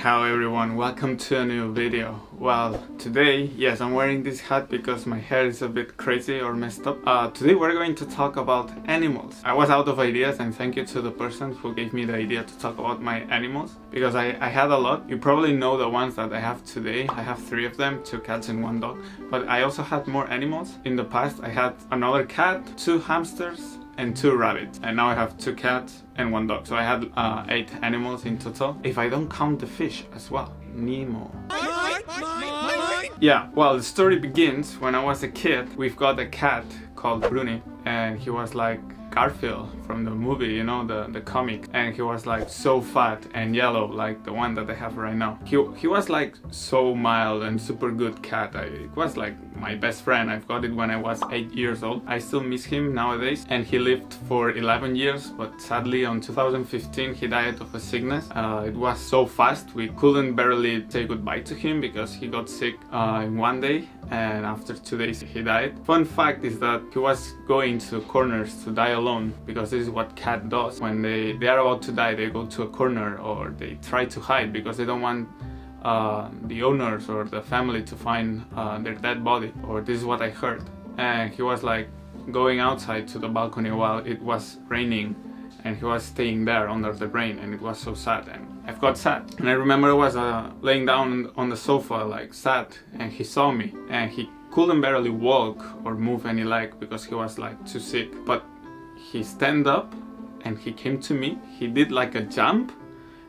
Hello everyone, welcome to a new video. Well, today, yes, I'm wearing this hat because my hair is a bit crazy or messed up. Today we're going to talk about animals. I was out of ideas, and thank you to the person who gave me the idea to talk about my animals, because I had a lot. You probably know the ones that I have today. I have 3 of them, 2 cats and 1 dog, but I also had more animals. In the past I had another cat, 2 hamsters and 2 rabbits, and now I have 2 cats and 1 dog, so I had 8 animals in total, if I don't count the fish as well. Nemo. Yeah, well, the story begins when I was a kid. We've got a cat called Bruni, and he was like Garfield from the movie, you know, the comic, and he was like so fat and yellow, like the one that I have right now. He was like so mild and super good cat. It was like my best friend. I've got it when I was 8 years old. I still miss him nowadays, and he lived for 11 years, but sadly on 2015 he died of a sickness. It was so fast, we couldn't barely say goodbye to him because he got sick in 1 day, and after 2 days he died. Fun fact is that he was going to corners to die alone, because this is what cat does. When they are about to die, they go to a corner or they try to hide because they don't want the owners or the family to find their dead body, or this is what I heard. And he was like going outside to the balcony while it was raining, and he was staying there under the rain, and it was so sad, and I've got sad. And I remember I was laying down on the sofa like sad, and he saw me, and he couldn't barely walk or move any leg because he was like too sick, but he stand up and he came to me. He did like a jump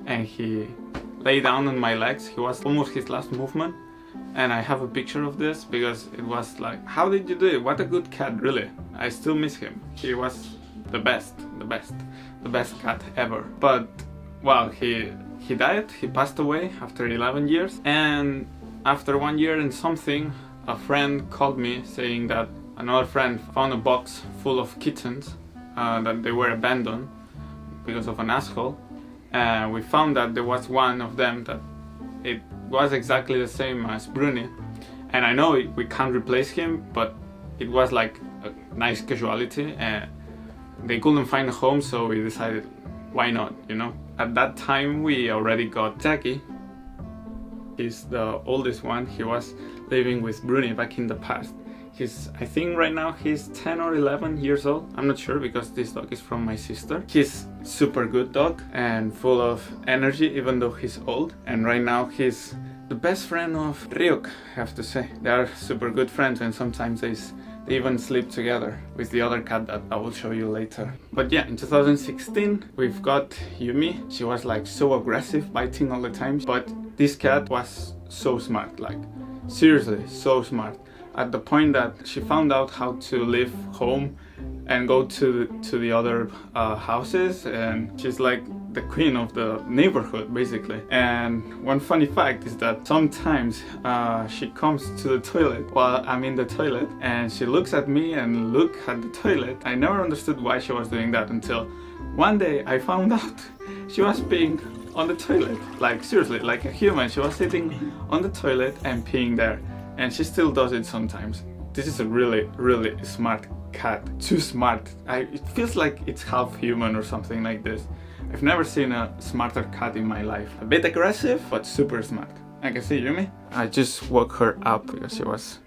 and he lay down on my legs. He was almost his last movement, and I have a picture of this because it was like, how did you do it? What a good cat, really. I still miss him. He was the best cat ever. But well, he died. He passed away after 11 years, and after 1 year and something, a friend called me saying that another friend found a box full of kittens that they were abandoned because of an asshole. We found that there was one of them that it was exactly the same as Bruni, and I know we can't replace him, but it was like a nice casualty, and they couldn't find a home, so we decided, why not, you know. At that time we already got Jackie. He's the oldest one. He was living with Bruni back in the past. I think right now he's 10 or 11 years old. I'm not sure because this dog is from my sister. He's super good dog and full of energy even though he's old. And right now he's the best friend of Ryuk, I have to say. They are super good friends, and sometimes they even sleep together with the other cat that I will show you later. But yeah, in 2016 we've got Yumi. She was like so aggressive, biting all the time, but this cat was so smart, like seriously so smart, at the point that she found out how to leave home and go to the other houses, and she's like the queen of the neighborhood basically. And one funny fact is that sometimes she comes to the toilet while I'm in the toilet, and she looks at me and look at the toilet. I never understood why she was doing that until one day I found out she was peeing on the toilet, like seriously, like a human. She was sitting on the toilet and peeing there, and she still does it sometimes. This is a really smart cat. Too smart. It feels like it's half human or something like this. I've never seen a smarter cat in my life. A bit aggressive, but super smart. I can see Yumi. I just woke her up because she was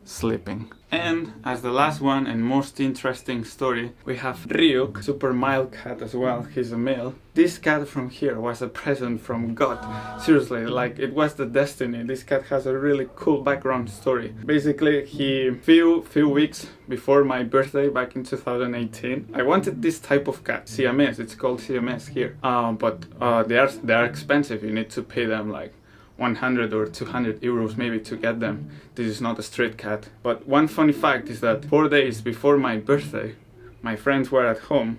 sleeping. And as the last one and most interesting story, we have Ryuk, super mild cat as well. He's a male. This cat from here was a present from God. Seriously, like it was the destiny. This cat has a really cool background story. Basically, few weeks before my birthday back in 2018, I wanted this type of cat, Siamese. It's called Siamese here. But they are expensive. You need to pay them like 100 or 200 euros maybe to get them. This is not a street cat. But one funny fact is that 4 days before my birthday, my friends were at home,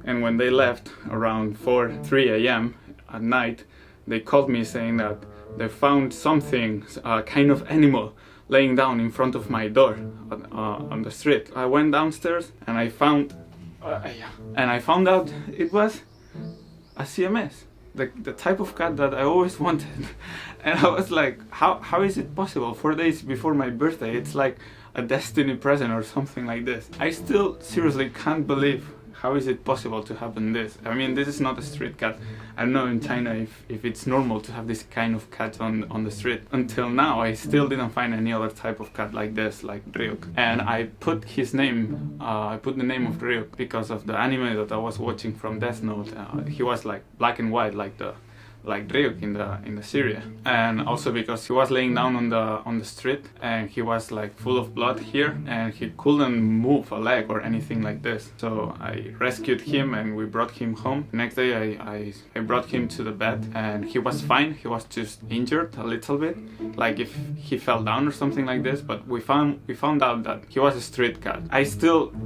and when they left around 3 a.m. at night, they called me saying that they found something, kind of animal, laying down in front of my door on the street. I went downstairs and I found out it was a Siamese. The type of cat that I always wanted. And I was like, how is it possible? 4 days before my birthday, it's like a destiny present or something like this. I still seriously can't believe how is it possible to happen this? I mean, this is not a street cat. I don't know in China if it's normal to have this kind of cat on the street. Until now, I still didn't find any other type of cat like this, like Ryuk. And I put his name, I put the name of Ryuk because of the anime that I was watching from Death Note. He was like black and white, like Ryuk in the series, and also because he was laying down on the street and he was like full of blood here and he couldn't move a leg or anything like this. So I rescued him and we brought him home. Next day I brought him to the bed and he was fine. He was just injured a little bit, like if he fell down or something like this. But we found out that he was a street cat.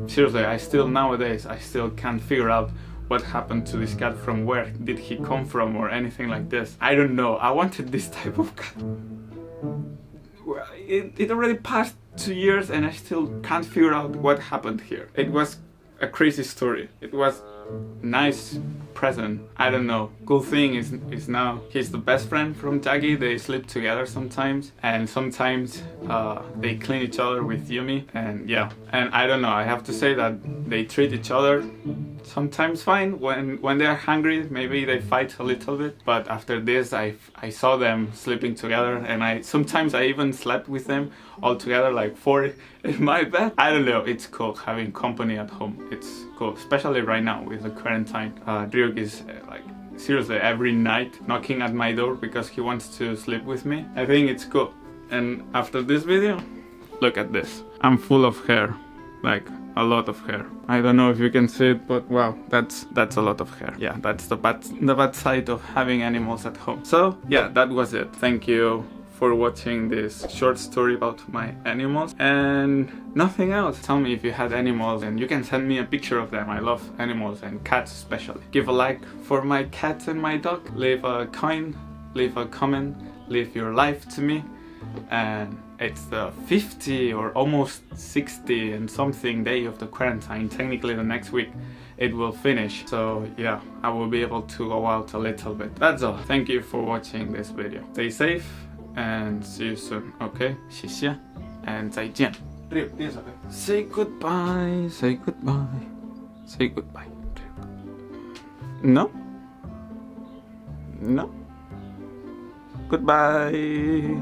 Seriously, nowadays I still can't figure out what happened to this cat, from where did he come from or anything like this. I don't know. I wanted this type of cat. It already passed 2 years and I still can't figure out what happened here. It was a crazy story. It was nice present. I don't know. Cool thing is now he's the best friend from Jaggy. They sleep together sometimes, and sometimes they clean each other with Yumi, and yeah. And I don't know, I have to say that they treat each other sometimes fine. When they are hungry, maybe they fight a little bit, but after this I saw them sleeping together, and sometimes I even slept with them all together, like 4 in my bed. I don't know, it's cool having company at home. It's cool, especially right now with the quarantine. Ryuk is like seriously every night knocking at my door because he wants to sleep with me. I think it's cool. And after this video, look at this. I'm full of hair, like a lot of hair. I don't know if you can see it, but wow, that's a lot of hair. Yeah, that's the bad side of having animals at home. So yeah, that was it. Thank you for watching this short story about my animals and nothing else. Tell me if you had animals and you can send me a picture of them. I love animals and cats especially. Give a like for my cat and my dog. Leave a coin, leave a comment, leave your life to me. And it's the 50 or almost 60 and something day of the quarantine. Technically the next week it will finish. So yeah, I will be able to go out a little bit. That's all. Thank you for watching this video. Stay safe and see you soon. Okay? 谢谢 and 再见。Say goodbye, say goodbye, say goodbye. No? No? Goodbye.